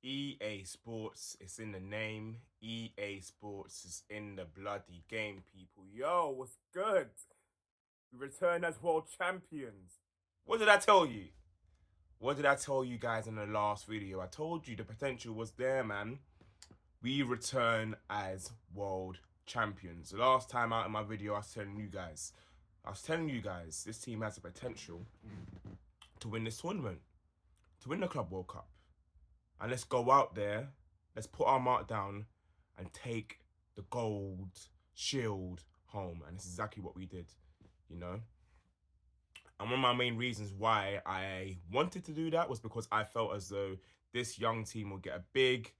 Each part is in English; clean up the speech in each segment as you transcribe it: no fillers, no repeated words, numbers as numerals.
EA Sports, it's in the name. EA Sports is in the bloody game, people. Yo, what's good? We return as world champions. What did I tell you? What did I tell you guys in the last video? I told you the potential was there, man. We return as world champions. The last time out in my video, I was telling you guys, this team has the potential to win this tournament, to win the Club World Cup. And let's go out there, let's put our mark down and take the gold shield home. And it's exactly what we did, you know. And one of my main reasons why I wanted to do that was because I felt as though this young team would get a big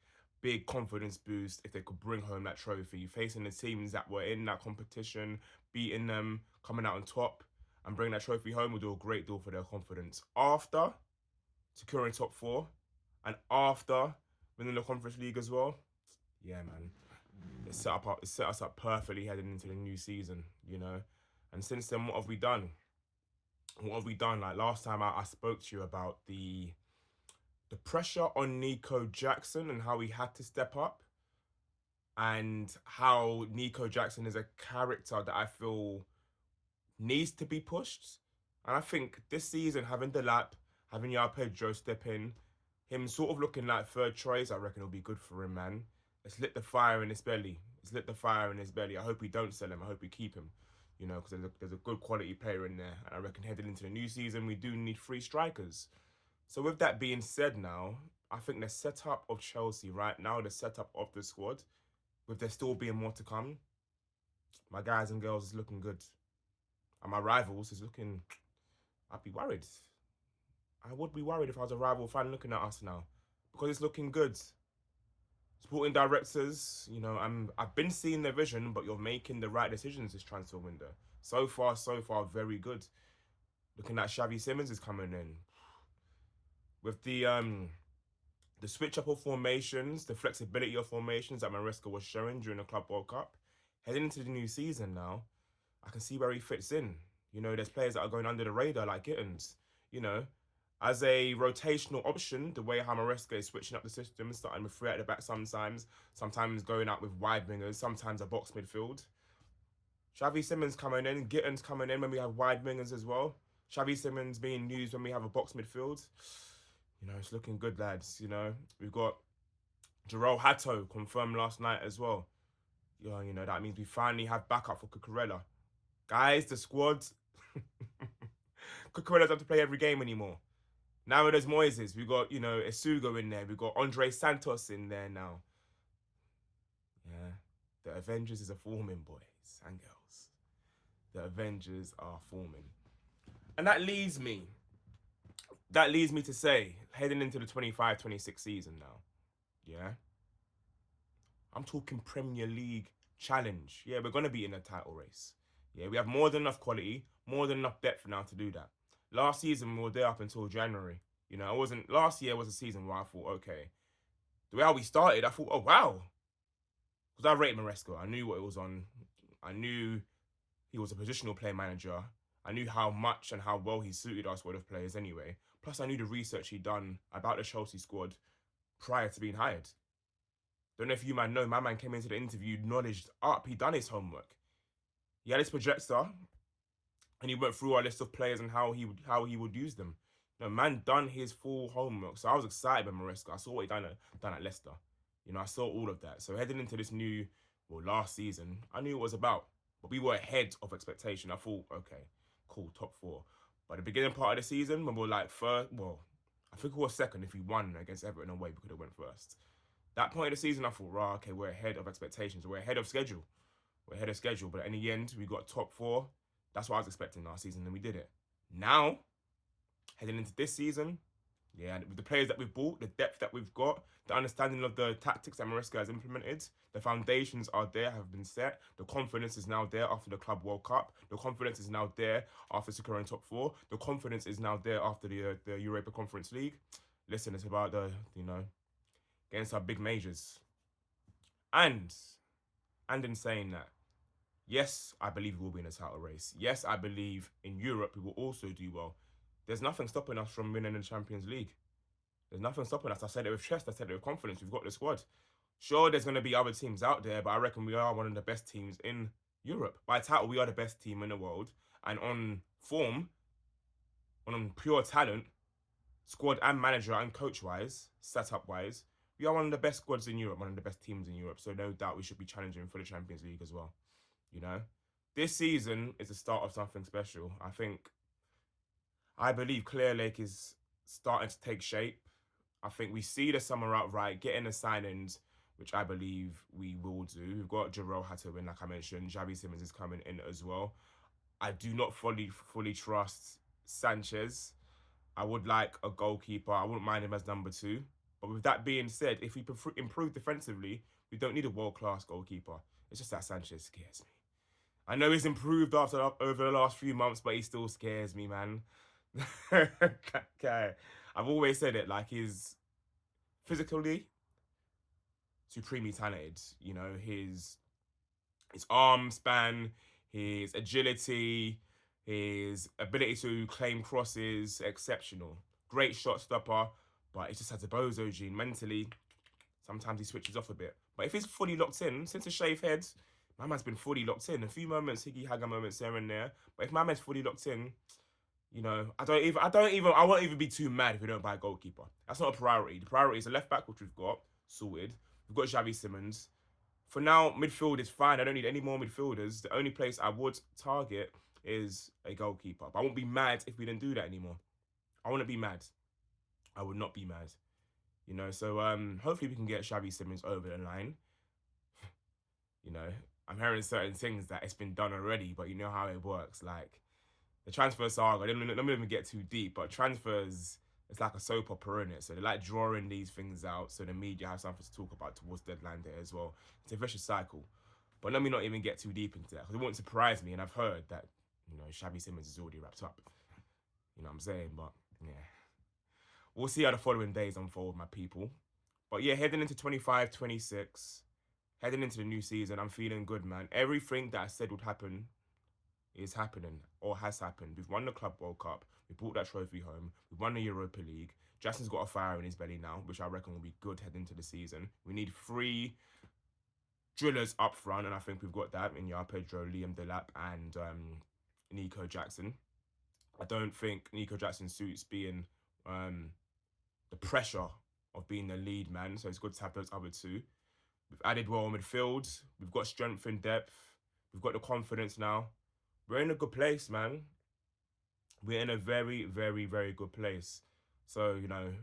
confidence boost if they could bring home that trophy, facing the teams that were in that competition, beating them, coming out on top, and bringing that trophy home would do a great deal for their confidence. After securing top four, and after winning the Conference League as well, yeah, man, it set us up perfectly heading into the new season, you know. And since then, what have we done? What have we done? Like last time I spoke to you about the pressure on Nico Jackson and how he had to step up, and how Nico Jackson is a character that I feel needs to be pushed. And I think this season, having Delap, having Yao Pedro step in, him sort of looking like third choice, I reckon it'll be good for him, man. It's lit the fire in his belly. It's lit the fire in his belly. I hope we don't sell him. I hope we keep him, you know, because there's a good quality player in there. And I reckon heading into the new season, we do need 3 strikers. So with that being said now, I think the setup of Chelsea right now, the setup of the squad, with there still being more to come, my guys and girls is looking good. And my rivals is looking, I'd be worried. I would be worried if I was a rival fan looking at us now. Because it's looking good. Sporting directors, you know, I've been seeing the vision, but you're making the right decisions this transfer window. So far, very good. Looking at Xavi Simons is coming in. With the switch up of formations, the flexibility of formations that Maresca was showing during the Club World Cup, heading into the new season now, I can see where he fits in. You know, there's players that are going under the radar like Gittins. You know, as a rotational option, the way how Maresca is switching up the system, starting with 3 at the back sometimes going out with wide wingers, sometimes a box midfield. Xavi Simons coming in, Gittins coming in when we have wide wingers as well. Xavi Simons being used when we have a box midfield. You know, it's looking good, lads. You know, we've got Jarell Hatto confirmed last night as well. You know, that means we finally have backup for Cucurella. Guys, the squad, Cucurella doesn't have to play every game anymore. Now there's Moises. We've got, you know, Esugo in there. We've got Andre Santos in there now. Yeah. The Avengers is a forming, boys and girls. The Avengers are forming. And that leads me to say, heading into the 25-26 season now, yeah, I'm talking Premier League challenge. Yeah, we're going to be in a title race. Yeah, we have more than enough quality, more than enough depth now to do that. Last season, we were there up until January. You know, last year was a season where I thought, okay, the way how we started, I thought, oh, wow. Because I rated Maresca. I knew what it was on. I knew he was a positional play manager. I knew how much and how well he suited our squad of players anyway. Plus, I knew the research he'd done about the Chelsea squad prior to being hired. Don't know if you man know, my man came into the interview knowledge up. He done his homework. He had his projector, and he went through our list of players and how he would use them. You know, man done his full homework. So I was excited by Maresca. I saw what he done at Leicester. You know, I saw all of that. So heading into this last season, I knew what it was about. But we were ahead of expectation. I thought, okay, cool, top 4. But the beginning part of the season, when we were like first, I think we were second. If we won against Everton away, we could have went first. That point of the season, I thought, right, okay, we're ahead of expectations. We're ahead of schedule. But in the end, we got top 4. That's what I was expecting last season, and we did it. Now, heading into this season, yeah, with the players that we've bought, the depth that we've got, the understanding of the tactics that Maresca has implemented, the foundations are there, have been set. The confidence is now there after the Club World Cup. The confidence is now there after securing top 4. The confidence is now there after the Europa Conference League. Listen, it's about getting some big majors. And in saying that, yes, I believe we will be in a title race. Yes, I believe in Europe we will also do well. There's nothing stopping us from winning the Champions League. There's nothing stopping us. I said it with chest. I said it with confidence. We've got the squad. Sure, there's going to be other teams out there, but I reckon we are one of the best teams in Europe. By title, we are the best team in the world. And on form, on pure talent, squad and manager and coach-wise, setup-wise, we are one of the best squads in Europe, one of the best teams in Europe. So no doubt we should be challenging for the Champions League as well. You know, this season is the start of something special. I believe Clear Lake is starting to take shape. I think we see the summer out right, getting the signings, which I believe we will do. We've got Jarrell Hattawin, like I mentioned. Xavi Simons is coming in as well. I do not fully trust Sanchez. I would like a goalkeeper. I wouldn't mind him as number 2. But with that being said, if we improve defensively, we don't need a world-class goalkeeper. It's just that Sanchez scares me. I know he's improved over the last few months, but he still scares me, man. Okay. I've always said it, like, he's physically supremely talented. You know, his arm span, his agility, his ability to claim crosses, exceptional. Great shot stopper, but it just has a bozo gene. Mentally, sometimes he switches off a bit. But if he's fully locked in, since a shave head, my man's been fully locked in. A few moments, Higgy Haga moments here and there. But if my man's fully locked in, you know, I won't even be too mad if we don't buy a goalkeeper. That's not a priority. The priority is a left back, which we've got sorted. We've got Xavi Simons. For now, midfield is fine. I don't need any more midfielders. The only place I would target is a goalkeeper. But I won't be mad if we didn't do that anymore. I wouldn't be mad. I would not be mad. You know, so hopefully we can get Xavi Simons over the line. You know, I'm hearing certain things that it's been done already, but you know how it works. Like, the transfer saga, let me even get too deep, but transfers, it's like a soap opera, in it. So they like drawing these things out so the media have something to talk about towards deadline day as well. It's a vicious cycle. But let me not even get too deep into that, because it won't surprise me, and I've heard that, you know, Xavi Simons is already wrapped up. You know what I'm saying? But, yeah. We'll see how the following days unfold, my people. But, yeah, heading into 25-26, heading into the new season, I'm feeling good, man. Everything that I said would happen is happening or has happened. We've won the Club World Cup. We brought that trophy home. We've won the Europa League. Jackson's got a fire in his belly now, which I reckon will be good heading into the season. We need 3 drillers up front, and I think we've got that in Yao Pedro, Liam Delap, and Nico Jackson. I don't think Nico Jackson suits being the pressure of being the lead man, so it's good to have those other 2. We've added well in midfield. We've got strength and depth. We've got the confidence now. We're in a good place, man. We're in a very, very, very good place. So, you know,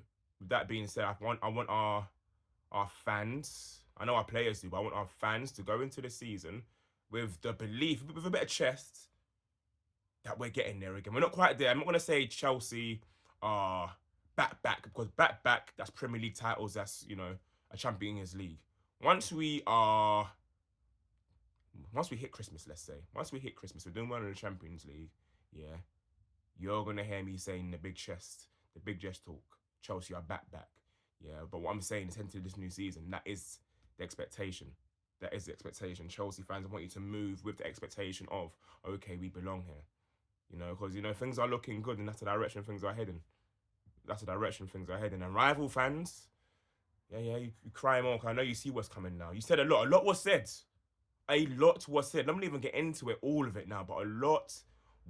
with that being said, I want our fans, I know our players do, but I want our fans to go into the season with the belief, with a bit of chest, that we're getting there again. We're not quite there. I'm not going to say Chelsea are back, because back, that's Premier League titles, that's, you know, a Champions League. Once we hit Christmas, let's say, once we hit Christmas, we're doing well in the Champions League, yeah, you're going to hear me saying the big chest talk. Chelsea are back. Yeah, but what I'm saying is heading to this new season, that is the expectation. That is the expectation. Chelsea fans want you to move with the expectation of, okay, we belong here. You know, because, you know, things are looking good, and that's the direction things are heading. And rival fans, yeah, you cry more, because I know you see what's coming now. You said a lot was said. Let me even get into it, all of it now, but a lot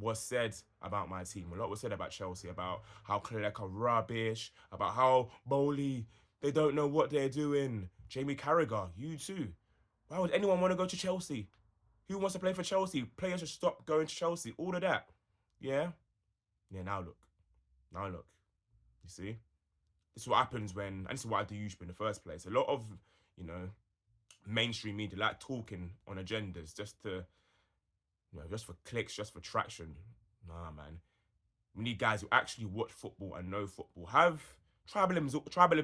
was said about my team. A lot was said about Chelsea, about how Clerc are rubbish, about how Bowley, they don't know what they're doing. Jamie Carragher, you too. Why would anyone want to go to Chelsea? Who wants to play for Chelsea? Players should stop going to Chelsea. All of that. Yeah? Yeah, now look. You see? This is what happens and this is what I do usually in the first place. A lot of, you know, mainstream media like talking on agendas just to, you know, just for clicks, just for traction. Nah, man. We need guys who actually watch football and know football. Tribalism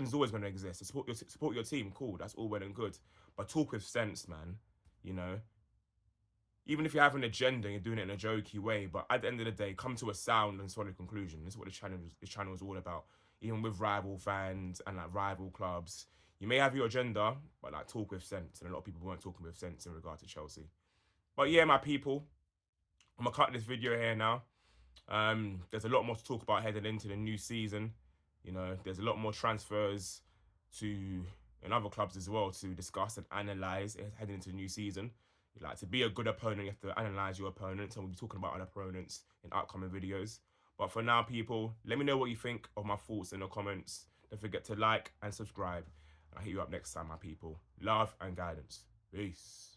is always going to exist. Support your team, cool. That's all well and good. But talk with sense, man. You know, even if you have an agenda, you're doing it in a jokey way. But at the end of the day, come to a sound and solid conclusion. This is what this channel is all about. Even with rival fans and like rival clubs, you may have your agenda, but like talk with sense. And a lot of people weren't talking with sense in regard to Chelsea. But yeah, my people, I'm gonna cut this video here now. There's a lot more to talk about heading into the new season. You know, there's a lot more transfers in other clubs as well to discuss and analyse heading into the new season. Like, to be a good opponent, you have to analyse your opponents, and we'll be talking about our opponents in upcoming videos. But for now, people, let me know what you think of my thoughts in the comments. Don't forget to like and subscribe. I'll hit you up next time, my people. Love and guidance. Peace.